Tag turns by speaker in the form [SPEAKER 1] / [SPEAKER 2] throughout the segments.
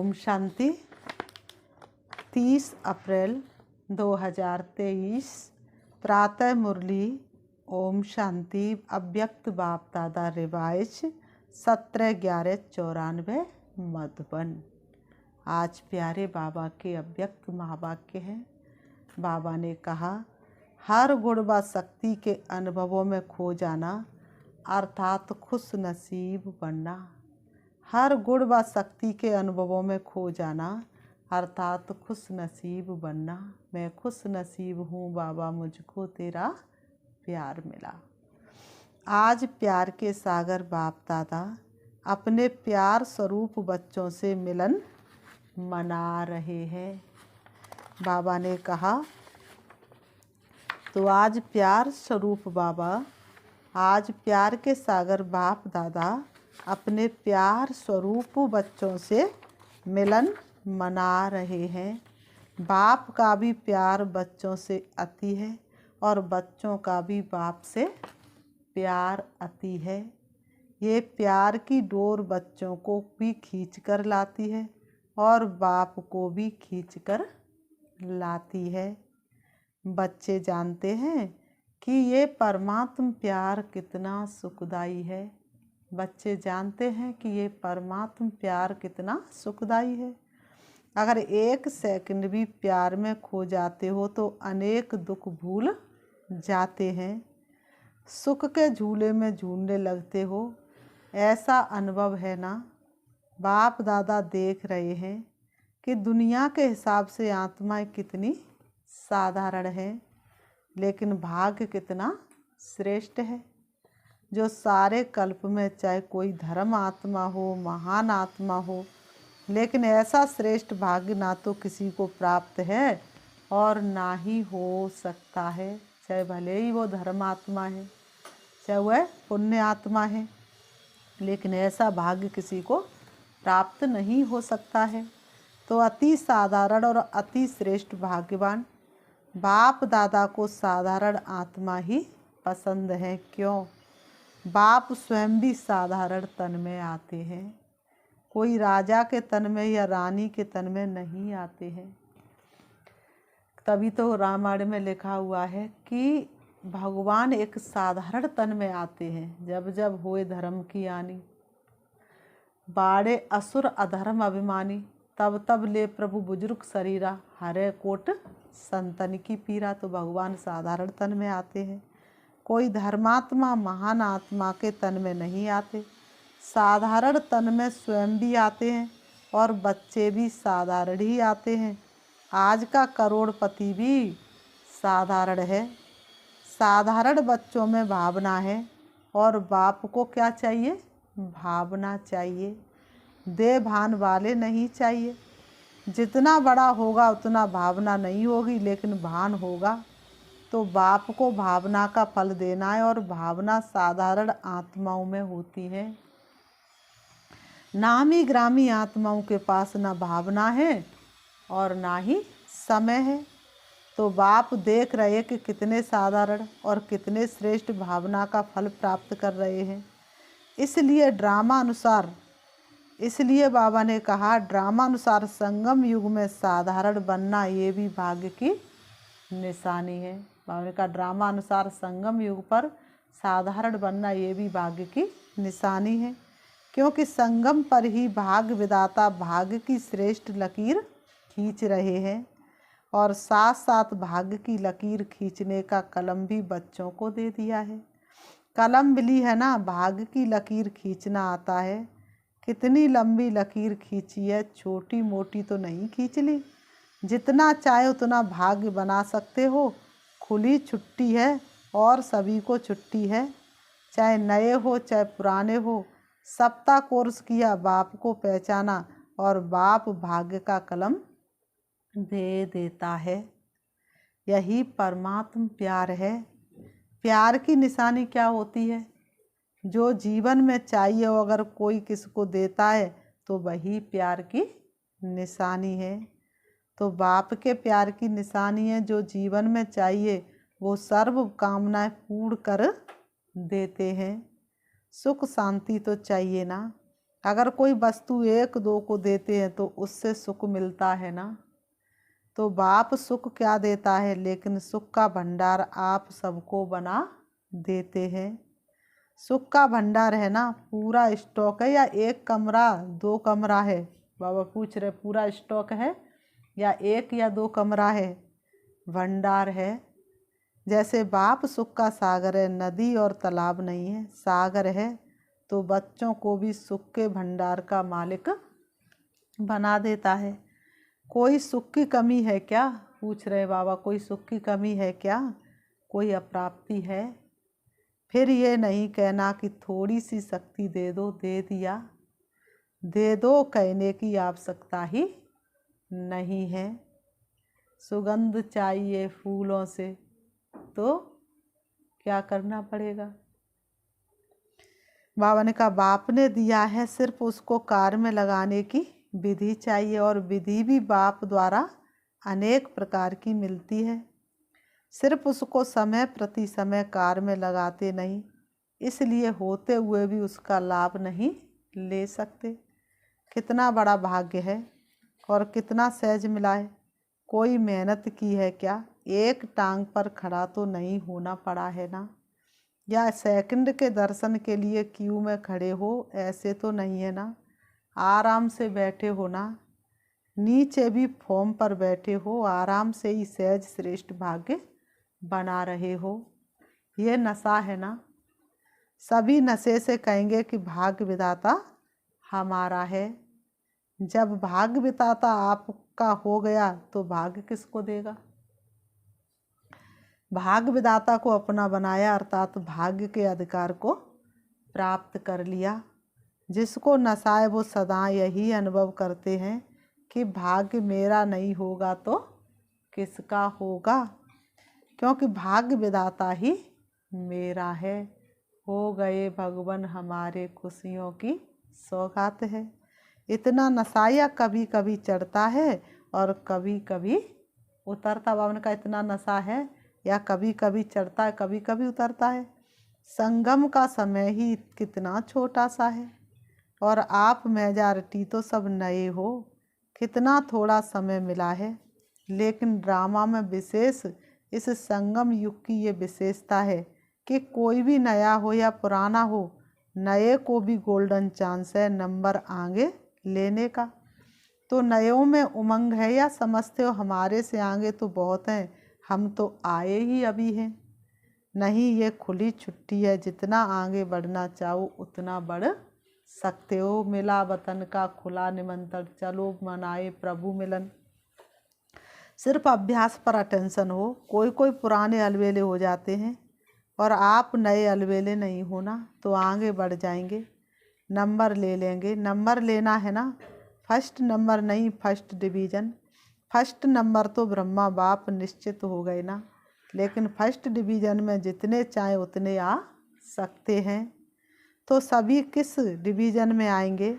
[SPEAKER 1] ओम शांति। 30 अप्रैल 2023 प्रातः मुरली। ओम शांति। अव्यक्त बाप दादा रिवाइज 17/11/94 मधुबन। आज प्यारे बाबा के अव्यक्त महावाक्य हैं। बाबा ने कहा, हर गुण व शक्ति के अनुभवों में खो जाना अर्थात खुश नसीब बनना। हर गुण व शक्ति के अनुभवों में खो जाना अर्थात खुश नसीब बनना। मैं खुश नसीब हूँ बाबा, मुझको तेरा प्यार मिला। आज प्यार के सागर बाप दादा अपने प्यार स्वरूप बच्चों से मिलन मना रहे हैं। बाबा ने कहा, तो आज प्यार स्वरूप बाबा, आज प्यार के सागर बाप दादा अपने प्यार स्वरूप बच्चों से मिलन मना रहे हैं। बाप का भी प्यार बच्चों से अति है और बच्चों का भी बाप से प्यार अति है। ये प्यार की डोर बच्चों को भी खींच कर लाती है और बाप को भी खींच कर लाती है। बच्चे जानते हैं कि ये परमात्म प्यार कितना सुखदाई है। बच्चे जानते हैं कि ये परमात्म प्यार कितना सुखदाई है। अगर एक सेकंड भी प्यार में खो जाते हो तो अनेक दुख भूल जाते हैं। सुख के झूले में झूलने लगते हो, ऐसा अनुभव है ना। बाप दादा देख रहे हैं कि दुनिया के हिसाब से आत्माएं कितनी साधारण है, लेकिन भाग्य कितना श्रेष्ठ है। जो सारे कल्प में चाहे कोई धर्म आत्मा हो, महान आत्मा हो, लेकिन ऐसा श्रेष्ठ भाग्य ना तो किसी को प्राप्त है और ना ही हो सकता है। चाहे भले ही वो धर्म आत्मा है, चाहे वह पुण्य आत्मा है, लेकिन ऐसा भाग्य किसी को प्राप्त नहीं हो सकता है। तो अति साधारण और अति श्रेष्ठ भाग्यवान बाप दादा को साधारण आत्मा ही पसंद है। क्यों? बाप स्वयं भी साधारण तन में आते हैं। कोई राजा के तन में या रानी के तन में नहीं आते हैं। तभी तो रामायण में लिखा हुआ है कि भगवान एक साधारण तन में आते हैं। जब जब होए धर्म की हानि, बाड़े असुर अधर्म अभिमानी, तब तब ले प्रभु बुजुर्ग शरीरा, हरे कोट संतन की पीरा। तो भगवान साधारण तन में आते हैं। कोई धर्मात्मा महान आत्मा के तन में नहीं आते। साधारण तन में स्वयं भी आते हैं और बच्चे भी साधारण ही आते हैं। आज का करोड़पति भी साधारण है। साधारण बच्चों में भावना है और बाप को क्या चाहिए? भावना चाहिए। दे भान वाले नहीं चाहिए। जितना बड़ा होगा उतना भावना नहीं होगी, लेकिन भान होगा। तो बाप को भावना का फल देना है और भावना साधारण आत्माओं में होती है। नामी ग्रामी आत्माओं के पास ना भावना है और ना ही समय है। तो बाप देख रहे कि कितने साधारण और कितने श्रेष्ठ भावना का फल प्राप्त कर रहे हैं। इसलिए बाबा ने कहा, ड्रामा अनुसार संगम युग में साधारण बनना ये भी भाग्य की निशानी है। बाबा ने कहा, ड्रामा अनुसार संगम युग पर साधारण बनना ये भी भाग्य की निशानी है, क्योंकि संगम पर ही भाग्य विधाता भाग्य की श्रेष्ठ लकीर खींच रहे हैं और साथ साथ भाग्य की लकीर खींचने का कलम भी बच्चों को दे दिया है। कलम मिली है ना, भाग्य की लकीर खींचना आता है। कितनी लंबी लकीर खींची है, छोटी मोटी तो नहीं खींच ली। जितना चाहे उतना भाग्य बना सकते हो। खुली छुट्टी है और सभी को छुट्टी है, चाहे नए हो चाहे पुराने हो। सप्ताह कोर्स किया, बाप को पहचाना और बाप भाग्य का कलम दे देता है। यही परमात्म प्यार है। प्यार की निशानी क्या होती है? जो जीवन में चाहिए वो अगर कोई किसको देता है तो वही प्यार की निशानी है। तो बाप के प्यार की निशानी है, जो जीवन में चाहिए वो सर्व कामनाएं पूर्ण कर देते हैं। सुख शांति तो चाहिए ना। अगर कोई वस्तु एक दो को देते हैं तो उससे सुख मिलता है ना। तो बाप सुख क्या देता है, लेकिन सुख का भंडार आप सबको बना देते हैं। सुख का भंडार है ना, पूरा स्टॉक है या एक कमरा दो कमरा है? बाबा पूछ रहे पूरा स्टॉक है या एक या दो कमरा है? भंडार है। जैसे बाप सुख का सागर है, नदी और तालाब नहीं है, सागर है, तो बच्चों को भी सुख के भंडार का मालिक बना देता है। कोई सुख की कमी है क्या? पूछ रहे बाबा, कोई सुख की कमी है क्या? कोई अप्राप्ति है? फिर ये नहीं कहना कि थोड़ी सी शक्ति दे दो, दे दिया। दे दो कहने की आवश्यकता ही नहीं है। सुगंध चाहिए फूलों से तो क्या करना पड़ेगा? बाबा ने कहा बाप ने दिया है, सिर्फ उसको कार्य में लगाने की विधि चाहिए, और विधि भी बाप द्वारा अनेक प्रकार की मिलती है। सिर्फ उसको समय प्रति समय कार्य में लगाते नहीं, इसलिए होते हुए भी उसका लाभ नहीं ले सकते। कितना बड़ा भाग्य है और कितना सहज मिला है। कोई मेहनत की है क्या? एक टांग पर खड़ा तो नहीं होना पड़ा है ना, या सेकंड के दर्शन के लिए क्यू में खड़े हो, ऐसे तो नहीं है ना। आराम से बैठे हो ना, नीचे भी फॉर्म पर बैठे हो, आराम से ही सहज श्रेष्ठ भाग्य बना रहे हो। ये नशा है ना। सभी नशे से कहेंगे कि भाग्य विधाता हमारा है। जब भाग्य विधाता आपका हो गया तो भाग्य किसको देगा? भाग्य विधाता को अपना बनाया, अर्थात भाग्य के अधिकार को प्राप्त कर लिया। जिसको नशा है वो सदा यही अनुभव करते हैं कि भाग्य मेरा नहीं होगा तो किसका होगा, क्योंकि भाग्य विधाता ही मेरा है। हो गए भगवान हमारे खुशियों की सौगात है। इतना नशा या कभी कभी चढ़ता है और कभी कभी उतरता। बाबा का इतना नशा है या कभी कभी चढ़ता है, कभी कभी उतरता है। संगम का समय ही कितना छोटा सा है, और आप मेजॉरिटी तो सब नए हो। कितना थोड़ा समय मिला है, लेकिन ड्रामा में विशेष इस संगम युग की ये विशेषता है कि कोई भी नया हो या पुराना हो, नए को भी गोल्डन चांस है नंबर आगे लेने का। तो नयों में उमंग है या समझते हो हमारे से आगे तो बहुत हैं, हम तो आए ही अभी हैं? नहीं, ये खुली छुट्टी है, जितना आगे बढ़ना चाहो उतना बढ़ सकते हो। मिला वतन का खुला निमंत्रण, चलो मनाए प्रभु मिलन। सिर्फ अभ्यास पर अटेंशन हो। कोई कोई पुराने अलवेले हो जाते हैं और आप नए अलवेले नहीं होना, तो आगे बढ़ जाएंगे, नंबर ले लेंगे। नंबर लेना है ना, फर्स्ट नंबर नहीं, फर्स्ट डिवीज़न। फर्स्ट नंबर तो ब्रह्मा बाप निश्चित हो गए ना, लेकिन फर्स्ट डिवीज़न में जितने चाहे उतने आ सकते हैं। तो सभी किस डिवीज़न में आएंगे?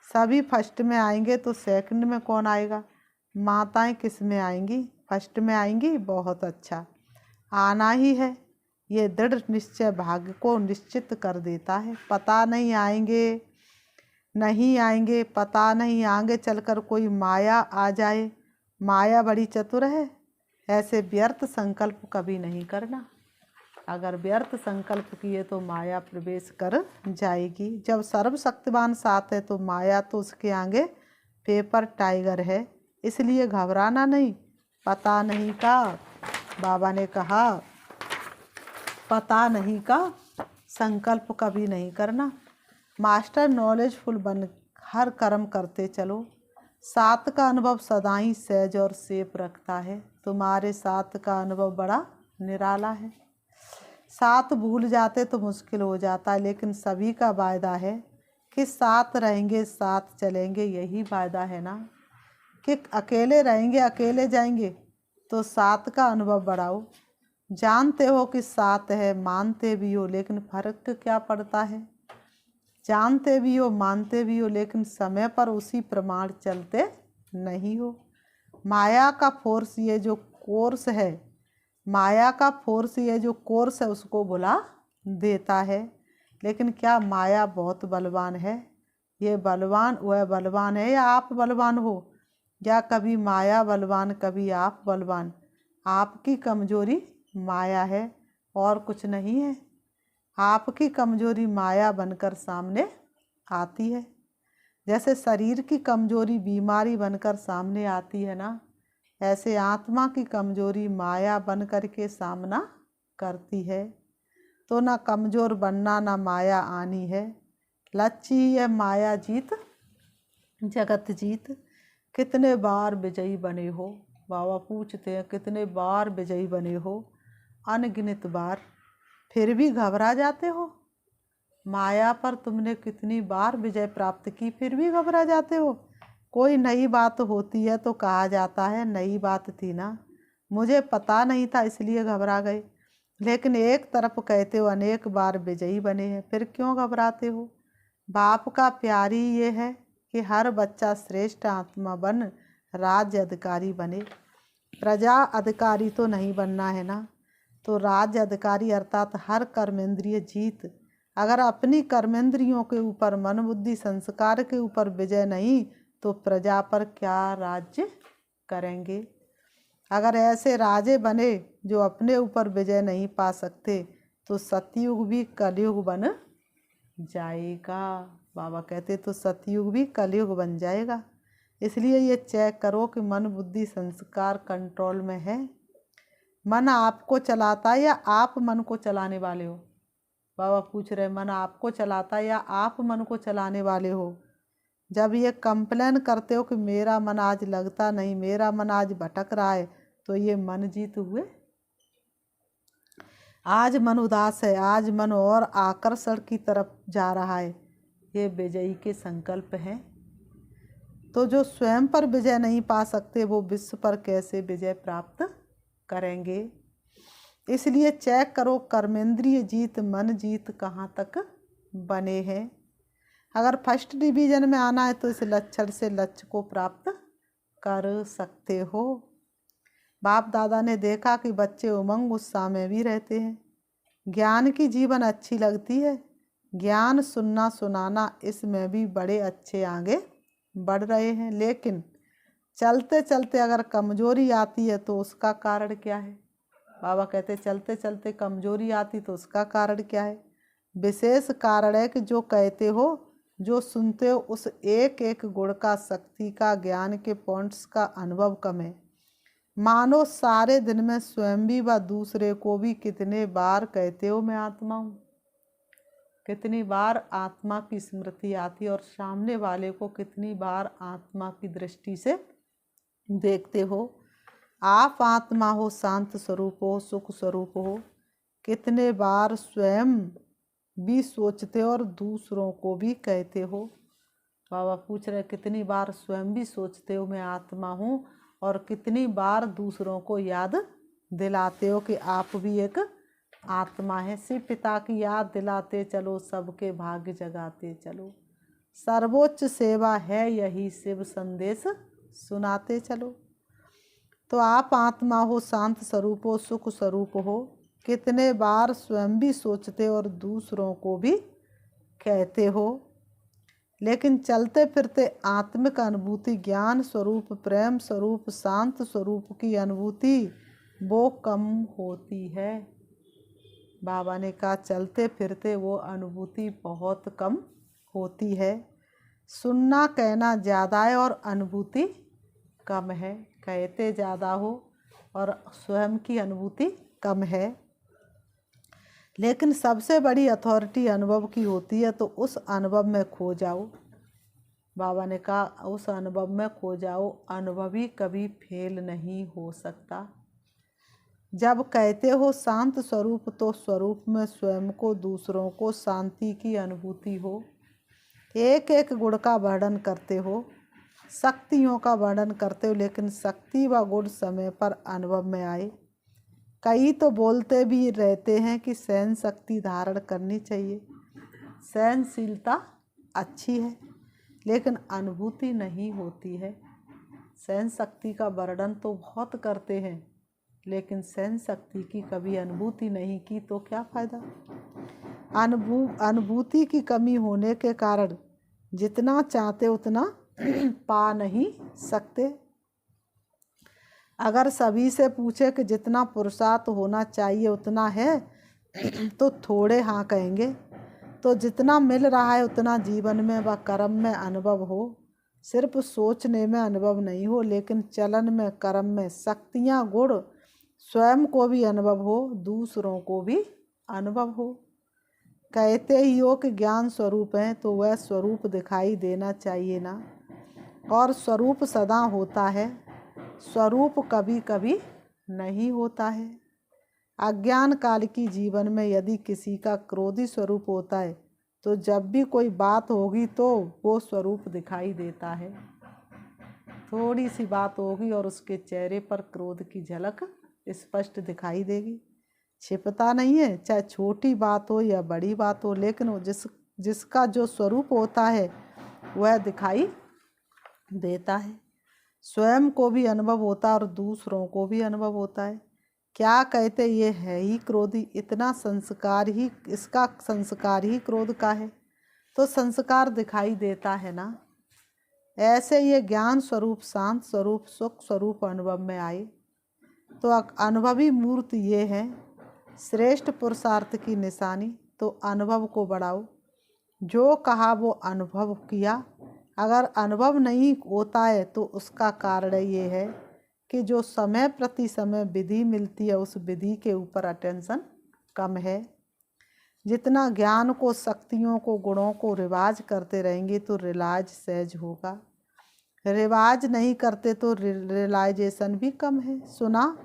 [SPEAKER 1] सभी फर्स्ट में आएंगे, तो सेकंड में कौन आएगा? माताएं किस में आएंगी? फर्स्ट में आएंगी। बहुत अच्छा, आना ही है। ये दृढ़ निश्चय भाग्य को निश्चित कर देता है। पता नहीं आएंगे नहीं आएंगे, पता नहीं आगे चलकर कोई माया आ जाए। माया बड़ी चतुर है, ऐसे व्यर्थ संकल्प कभी नहीं करना। अगर व्यर्थ संकल्प किए तो माया प्रवेश कर जाएगी। जब सर्वशक्तिमान साथ है तो माया तो उसके आगे पेपर टाइगर है, इसलिए घबराना नहीं। पता नहीं का, बाबा ने कहा, पता नहीं का संकल्प कभी नहीं करना। मास्टर नॉलेजफुल बन हर कर्म करते चलो। साथ का अनुभव सदा ही सहज और सेफ रखता है। तुम्हारे साथ का अनुभव बड़ा निराला है। साथ भूल जाते तो मुश्किल हो जाता है, लेकिन सभी का वायदा है कि साथ रहेंगे, साथ चलेंगे। यही वायदा है ना कि अकेले रहेंगे, अकेले जाएंगे। तो साथ का अनुभव बढ़ाओ। जानते हो कि साथ है, मानते भी हो, लेकिन फर्क क्या पड़ता है? जानते भी हो, मानते भी हो, लेकिन समय पर उसी प्रमाण चलते नहीं हो। माया का फोर्स ये जो कोर्स है, माया का फोर्स ये जो कोर्स है उसको भुला देता है। लेकिन क्या माया बहुत बलवान है? ये बलवान वह बलवान है या आप बलवान हो, या कभी माया बलवान कभी आप बलवान। आपकी कमजोरी माया है और कुछ नहीं है। आपकी कमजोरी माया बनकर सामने आती है। जैसे शरीर की कमजोरी बीमारी बनकर सामने आती है ना, ऐसे आत्मा की कमजोरी माया बन कर के सामना करती है। तो ना कमजोर बनना ना माया आनी है। लक्ष्य ही है माया जीत जगत जीत। कितने बार विजयी बने हो? बाबा पूछते हैं कितने बार विजयी बने हो? अनगिनत बार। फिर भी घबरा जाते हो? माया पर तुमने कितनी बार विजय प्राप्त की, फिर भी घबरा जाते हो? कोई नई बात होती है तो कहा जाता है नई बात थी ना, मुझे पता नहीं था इसलिए घबरा गए। लेकिन एक तरफ कहते हो अनेक बार विजयी बने हैं, फिर क्यों घबराते हो? बाप का प्यार ही ये है कि हर बच्चा श्रेष्ठ आत्मा बन राज्य अधिकारी बने। प्रजा अधिकारी तो नहीं बनना है ना, तो राज्य अधिकारी अर्थात हर कर्मेंद्रिय जीत। अगर अपनी कर्मेंद्रियों के ऊपर मन बुद्धि संस्कार के ऊपर विजय नहीं तो प्रजा पर क्या राज्य करेंगे? अगर ऐसे राजे बने जो अपने ऊपर विजय नहीं पा सकते तो सतयुग भी कलयुग बन जाएगा। बाबा कहते तो सतयुग भी कलयुग बन जाएगा। इसलिए ये चेक करो कि मन बुद्धि संस्कार कंट्रोल में है। मन आपको चलाता है या आप मन को चलाने वाले हो? बाबा पूछ रहे मन आपको चलाता है या आप मन को चलाने वाले हो? जब ये कंप्लेन करते हो कि मेरा मन आज लगता नहीं, मेरा मन आज भटक रहा है, तो ये मन जीत हुए। आज मन उदास है, आज मन और आकर्षण की तरफ जा रहा है, ये विजयी के संकल्प हैं। तो जो स्वयं पर विजय नहीं पा सकते वो विश्व पर कैसे विजय प्राप्त करेंगे? इसलिए चेक करो कर्मेंद्रिय जीत मन जीत कहाँ तक बने हैं। अगर फर्स्ट डिवीजन में आना है तो इस लक्षण से लक्ष्य को प्राप्त कर सकते हो। बाप दादा ने देखा कि बच्चे उमंग उत्साह में भी रहते हैं। ज्ञान की जीवन अच्छी लगती है, ज्ञान सुनना सुनाना इसमें भी बड़े अच्छे आगे बढ़ रहे हैं। लेकिन चलते चलते अगर कमजोरी आती है तो उसका कारण क्या है? बाबा कहते चलते चलते कमजोरी आती तो उसका कारण क्या है? विशेष कारण है कि जो कहते हो जो सुनते हो उस एक एक गुण का शक्ति का ज्ञान के पॉइंट्स का अनुभव कम है। मानो सारे दिन में स्वयं भी व दूसरे को भी कितने बार कहते हो मैं आत्मा हूँ, कितनी बार आत्मा की स्मृति आती और सामने वाले को कितनी बार आत्मा की दृष्टि से देखते हो। आप आत्मा हो, शांत स्वरूप हो, सुख स्वरूप हो। कितने बार स्वयं भी सोचते हो और दूसरों को भी कहते हो। बाबा पूछ रहे कितनी बार स्वयं भी सोचते हो मैं आत्मा हूँ और कितनी बार दूसरों को याद दिलाते हो कि आप भी एक आत्मा है। शिव पिता की याद दिलाते चलो, सबके भाग्य जगाते चलो। सर्वोच्च सेवा है यही, शिव संदेश सुनाते चलो। तो आप आत्मा हो, शांत स्वरूप हो, सुख स्वरूप हो। कितने बार स्वयं भी सोचते और दूसरों को भी कहते हो। लेकिन चलते फिरते आत्मिक अनुभूति, ज्ञान स्वरूप, प्रेम स्वरूप, शांत स्वरूप की अनुभूति वो कम होती है। बाबा ने कहा चलते फिरते वो अनुभूति बहुत कम होती है। सुनना कहना ज़्यादा है और अनुभूति कम है। कहते ज़्यादा हो और स्वयं की अनुभूति कम है। लेकिन सबसे बड़ी अथॉरिटी अनुभव की होती है, तो उस अनुभव में खो जाओ। बाबा ने कहा उस अनुभव में खो जाओ। अनुभवी कभी फेल नहीं हो सकता। जब कहते हो शांत स्वरूप तो स्वरूप में स्वयं को, दूसरों को शांति की अनुभूति हो। एक एक गुण का वर्णन करते हो, शक्तियों का वर्णन करते हो, लेकिन शक्ति व गुण समय पर अनुभव में आए। कई तो बोलते भी रहते हैं कि सहन शक्ति धारण करनी चाहिए, सहनशीलता अच्छी है, लेकिन अनुभूति नहीं होती है। सहन शक्ति का वर्णन तो बहुत करते हैं, लेकिन सहन शक्ति की कभी अनुभूति नहीं की तो क्या फ़ायदा। अनुभूति की कमी होने के कारण जितना चाहते उतना पा नहीं सकते। अगर सभी से पूछे कि जितना पुरुषार्थ होना चाहिए उतना है तो थोड़े हाँ कहेंगे। तो जितना मिल रहा है उतना जीवन में व कर्म में अनुभव हो। सिर्फ सोचने में अनुभव नहीं हो, लेकिन चलन में, कर्म में शक्तियाँ, गुण स्वयं को भी अनुभव हो, दूसरों को भी अनुभव हो। कहते ही हो कि ज्ञान स्वरूप है, तो वह स्वरूप दिखाई देना चाहिए ना। और स्वरूप सदा होता है, स्वरूप कभी कभी नहीं होता है। अज्ञान काल की जीवन में यदि किसी का क्रोधी स्वरूप होता है तो जब भी कोई बात होगी तो वो स्वरूप दिखाई देता है। थोड़ी सी बात होगी और उसके चेहरे पर क्रोध की झलक स्पष्ट दिखाई देगी। छिपता नहीं है, चाहे छोटी बात हो या बड़ी बात हो, लेकिन वो जिसका जो स्वरूप होता है वह दिखाई देता है। स्वयं को भी अनुभव होता है और दूसरों को भी अनुभव होता है। क्या कहते, ये है ही क्रोधी, इतना संस्कार ही, इसका संस्कार ही क्रोध का है, तो संस्कार दिखाई देता है ना। ऐसे ये ज्ञान स्वरूप, शांत स्वरूप, सुख स्वरूप अनुभव में आए तो अनुभवी मूर्त ये है श्रेष्ठ पुरुषार्थ की निशानी। तो अनुभव को बढ़ाओ। जो कहा वो अनुभव किया। अगर अनुभव नहीं होता है तो उसका कारण ये है कि जो समय प्रति समय विधि मिलती है उस विधि के ऊपर अटेंशन कम है। जितना ज्ञान को, शक्तियों को, गुणों को रिवाज करते रहेंगे तो रिलाज सहज होगा। रिवाज नहीं करते तो रियलाइजेशन भी कम है। सुना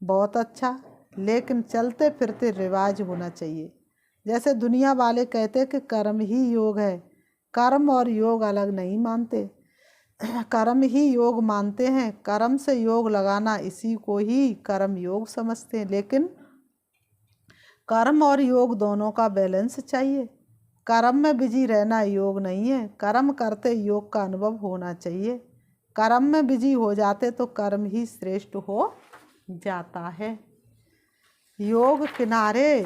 [SPEAKER 1] बहुत अच्छा, लेकिन चलते फिरते रिवाज होना चाहिए। जैसे दुनिया वाले कहते कि कर्म ही योग है, कर्म और योग अलग नहीं मानते, कर्म ही योग मानते हैं। कर्म से योग लगाना, इसी को ही कर्म योग समझते हैं। लेकिन कर्म और योग दोनों का बैलेंस चाहिए। कर्म में बिजी रहना योग नहीं है। कर्म करते योग का अनुभव होना चाहिए। कर्म में बिजी हो जाते तो कर्म ही श्रेष्ठ हो जाता है। योग किनारे,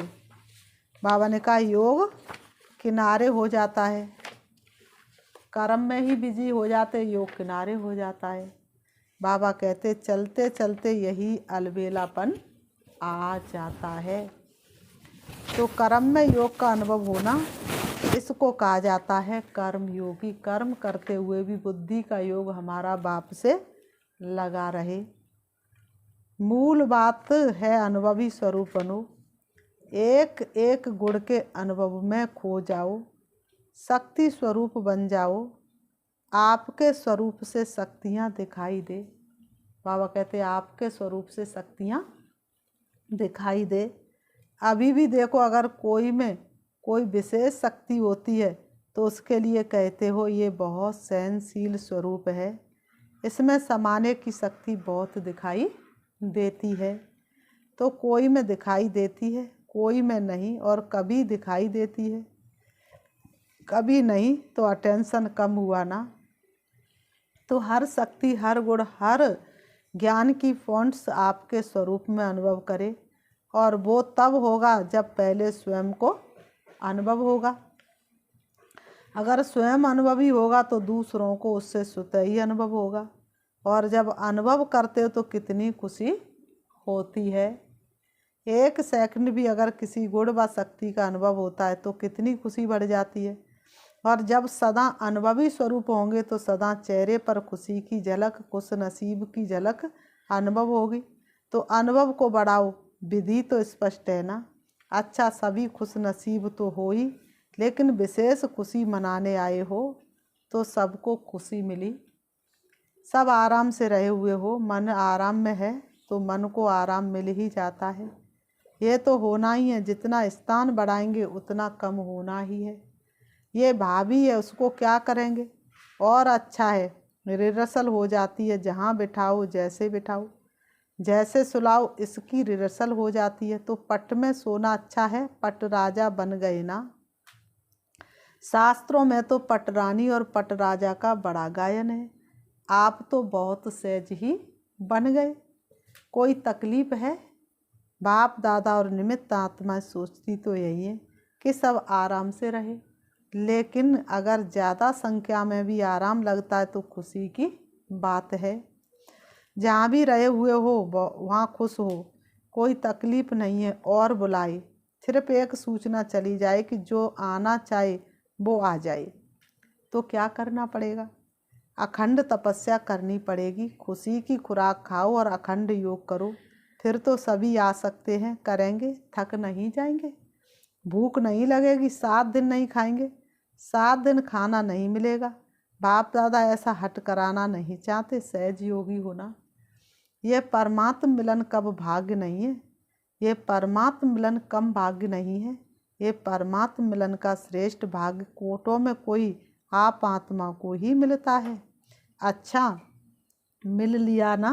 [SPEAKER 1] बाबा ने कहा योग किनारे हो जाता है। कर्म में ही बिजी हो जाते, योग किनारे हो जाता है। बाबा कहते चलते चलते यही अलबेलापन आ जाता है। तो कर्म में योग का अनुभव होना, इसको कहा जाता है कर्म योगी। कर्म करते हुए भी बुद्धि का योग हमारा बाप से लगा रहे। मूल बात है अनुभवी स्वरूप बनो। एक एक गुण के अनुभव में खो जाओ, शक्ति स्वरूप बन जाओ। आपके स्वरूप से शक्तियाँ दिखाई दे। बाबा कहते आपके स्वरूप से शक्तियाँ दिखाई दे। अभी भी देखो, अगर कोई में कोई विशेष शक्ति होती है तो उसके लिए कहते हो ये बहुत सहनशील स्वरूप है, इसमें समाने की शक्ति बहुत दिखाई देती है। तो कोई में दिखाई देती है, कोई में नहीं, और कभी दिखाई देती है कभी नहीं, तो अटेंशन कम हुआ ना। तो हर शक्ति, हर गुण, हर ज्ञान की फॉन्ट्स आपके स्वरूप में अनुभव करे, और वो तब होगा जब पहले स्वयं को अनुभव होगा। अगर स्वयं अनुभवी होगा तो दूसरों को उससे स्वतः ही अनुभव होगा। और जब अनुभव करते हो तो कितनी खुशी होती है। एक सेकंड भी अगर किसी गुण व शक्ति का अनुभव होता है तो कितनी खुशी बढ़ जाती है। और जब सदा अनुभवी स्वरूप होंगे तो सदा चेहरे पर खुशी की झलक, खुश नसीब की झलक अनुभव होगी। तो अनुभव को बढ़ाओ। विधि तो स्पष्ट है ना। अच्छा, सभी खुश नसीब तो हो ही, लेकिन विशेष खुशी मनाने आए हो तो सबको खुशी मिली। सब आराम से रहे हुए हो, मन आराम में है तो मन को आराम मिल ही जाता है। ये तो होना ही है। जितना स्थान बढ़ाएंगे उतना कम होना ही है। ये भाभी है, उसको क्या करेंगे। और अच्छा है, रिहर्सल हो जाती है। जहाँ बिठाओ, जैसे बिठाओ, जैसे सुलाओ, इसकी रिहर्सल हो जाती है। तो पट में सोना अच्छा है, पट राजा बन गए ना। शास्त्रों में तो पटरानी और पट राजा का बड़ा गायन है। आप तो बहुत सहज ही बन गए। कोई तकलीफ है। बाप दादा और निमित्त आत्मा सोचती तो यही है कि सब आराम से रहे। लेकिन अगर ज़्यादा संख्या में भी आराम लगता है तो खुशी की बात है। जहाँ भी रहे हुए हो वहाँ खुश हो, कोई तकलीफ नहीं है। और बुलाए, सिर्फ एक सूचना चली जाए कि जो आना चाहे वो आ जाए। तो क्या करना पड़ेगा? अखंड तपस्या करनी पड़ेगी। खुशी की खुराक खाओ और अखंड योग करो, फिर तो सभी आ सकते हैं। करेंगे, थक नहीं जाएंगे, भूख नहीं लगेगी। 7 दिन नहीं खाएंगे, 7 दिन खाना नहीं मिलेगा। बाप दादा ऐसा हट कराना नहीं चाहते। सहज योगी होना, ये परमात्म मिलन कब भाग्य नहीं है। ये परमात्म मिलन कम भाग्य नहीं है। ये परमात्म मिलन का श्रेष्ठ भाग्य कोटों में कोई आप आत्मा को ही मिलता है। अच्छा, मिल लिया ना।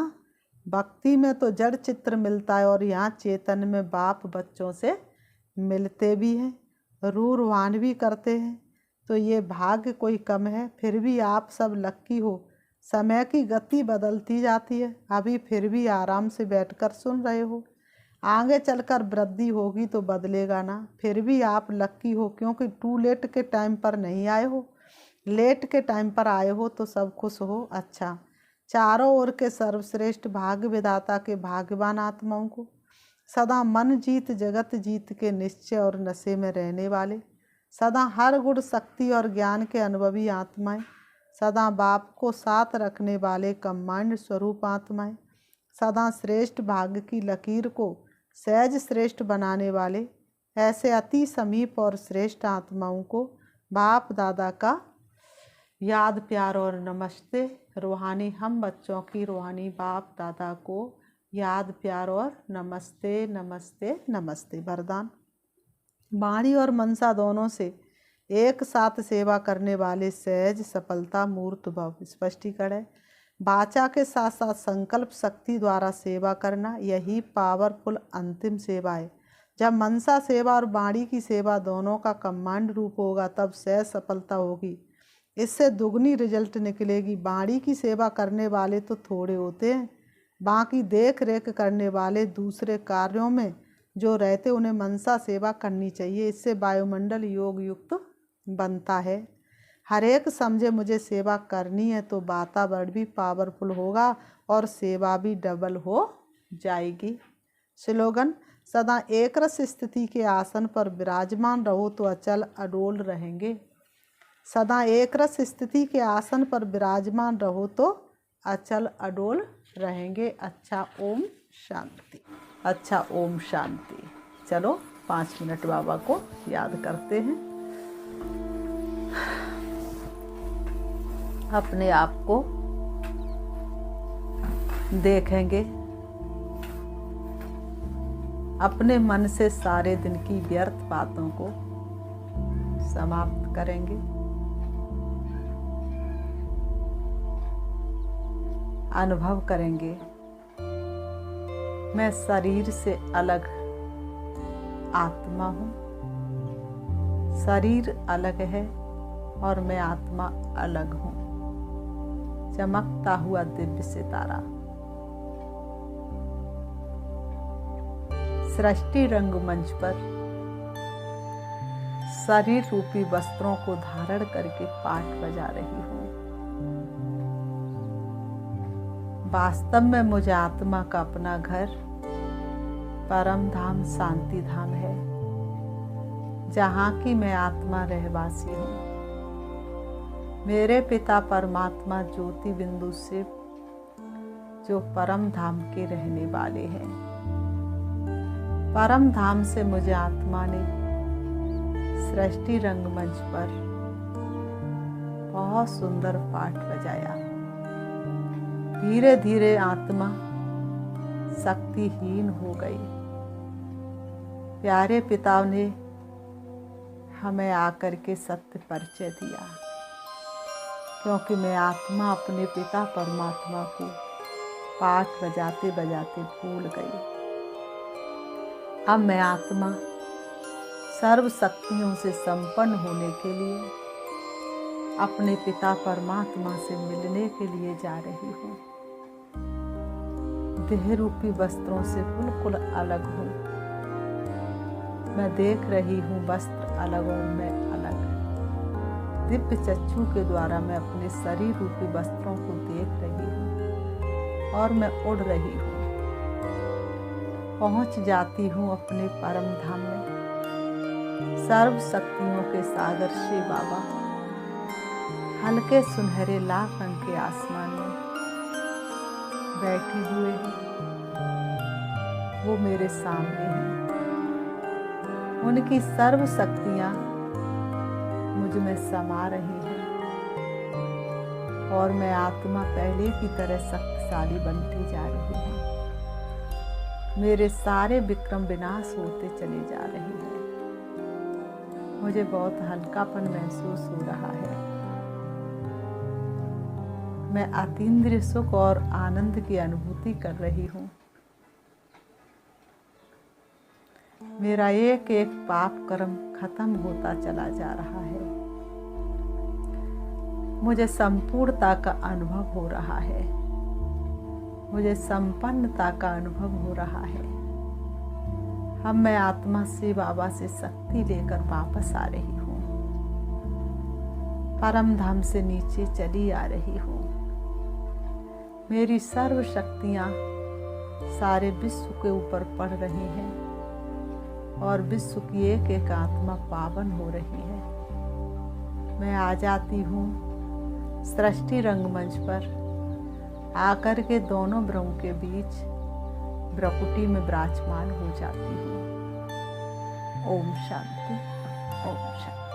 [SPEAKER 1] भक्ति में तो जड़ चित्र मिलता है और यहाँ चेतन में बाप बच्चों से मिलते भी हैं, रूरवान भी करते हैं। तो ये भाग्य कोई कम है? फिर भी आप सब लक्की हो। समय की गति बदलती जाती है, अभी फिर भी आराम से बैठकर सुन रहे हो। आगे चलकर वृद्धि होगी तो बदलेगा ना। फिर भी आप लक्की हो, क्योंकि टू लेट के टाइम पर नहीं आए हो, लेट के टाइम पर आए हो तो सब खुश हो। अच्छा, चारों ओर के सर्वश्रेष्ठ भाग्य विधाता के भाग्यवान आत्माओं को, सदा मन जीत जगत जीत के निश्चय और नशे में रहने वाले, सदा हर गुण शक्ति और ज्ञान के अनुभवी आत्माएं, सदा बाप को साथ रखने वाले कम्मांड स्वरूप आत्माएं, सदा श्रेष्ठ भाग्य की लकीर को सहज श्रेष्ठ बनाने वाले ऐसे अति समीप और श्रेष्ठ आत्माओं को बाप दादा का याद प्यार और नमस्ते। रूहानी हम बच्चों की रूहानी बाप दादा को याद प्यार और नमस्ते नमस्ते नमस्ते। वरदान, वाणी और मनसा दोनों से एक साथ सेवा करने वाले सहज सफलता मूर्त भव। स्पष्टीकरण है, वाचा के साथ साथ संकल्प शक्ति द्वारा सेवा करना, यही पावरफुल अंतिम सेवा है। जब मनसा सेवा और वाणी की सेवा दोनों का कमांड रूप होगा तब सहज सफलता होगी। इससे दुगनी रिजल्ट निकलेगी। वाणी की सेवा करने वाले तो थोड़े होते हैं, बाकी देख रेख करने वाले दूसरे कार्यों में जो रहते उन्हें मनसा सेवा करनी चाहिए। इससे वायुमंडल योग युक्त बनता है। हर एक समझे मुझे सेवा करनी है तो वातावरण भी पावरफुल होगा और सेवा भी डबल हो जाएगी। स्लोगन, सदा एक रस स्थिति के आसन पर विराजमान रहो तो अचल अडोल रहेंगे। सदा एक रस स्थिति के आसन पर विराजमान रहो तो अचल अडोल रहेंगे। अच्छा, ओम शांति। अच्छा, ओम शांति। चलो 5 मिनट बाबा को याद करते हैं। अपने आप को देखेंगे, अपने मन से सारे दिन की व्यर्थ बातों को समाप्त करेंगे। अनुभव करेंगे, मैं शरीर से अलग आत्मा हूँ। शरीर अलग है और मैं आत्मा अलग हूँ। चमकता हुआ दिव्य सितारा, सृष्टि रंगमंच पर शरीर रूपी वस्त्रों को धारण करके पाठ बजा रही हूँ। वास्तव में मुझे आत्मा का अपना घर परम धाम शांति धाम है, जहाँ की मैं आत्मा रहवासी हूँ। मेरे पिता परमात्मा ज्योति बिंदु से जो परम धाम के रहने वाले हैं। परम धाम से मुझे आत्मा ने सृष्टि रंगमंच पर बहुत सुंदर पाठ बजाया। धीरे धीरे आत्मा शक्तिहीन हो गई। प्यारे पिता ने हमें आकर के सत्य परिचय दिया, क्योंकि मैं आत्मा अपने पिता परमात्मा को पाठ बजाते बजाते भूल गई। अब मैं आत्मा सर्व शक्तियों से संपन्न होने के लिए अपने पिता परमात्मा से मिलने के लिए जा रही हूँ। देह रूपी वस्त्रों से बिल्कुल अलग हूँ। मैं देख रही हूँ वस्त्र अलग और मैं अलग। दिव्य चक्षु के द्वारा मैं अपने शरीर रूपी वस्त्रों को देख रही हूँ और मैं उड़ रही हूँ, पहुँच जाती हूँ अपने परम धाम में। सर्व शक्तियों के सागर शिव बाबा हल्के सुनहरे लाल रंग के आसमान में बैठे हुए हैं। वो मेरे सामने हैं। उनकी सर्व शक्तियाँ मुझ में समा रही हैं और मैं आत्मा पहले की तरह शक्तिशाली बनती जा रही हूँ। मेरे सारे विक्रम विनाश होते चले जा रहे हैं। मुझे बहुत हल्कापन महसूस हो रहा है। मैं अतीन्द्रिय सुख और आनंद की अनुभूति कर रही हूँ। मेरा एक एक पाप कर्म खत्म होता चला जा रहा है। मुझे संपूर्णता का अनुभव हो रहा है। मुझे संपन्नता का अनुभव हो रहा है। अब मैं आत्मा से बाबा से शक्ति लेकर वापस आ रही हूँ। परम धाम से नीचे चली आ रही हूँ। मेरी सर्व शक्तियाँ सारे विश्व के ऊपर पड़ रही हैं और विश्व की एक एक आत्मा पावन हो रही है। मैं आ जाती हूँ सृष्टि रंगमंच पर, आकर के दोनों ब्रह्म के बीच भ्रकुटी में विराजमान हो जाती हूँ। ओम शांति, ओम शांति।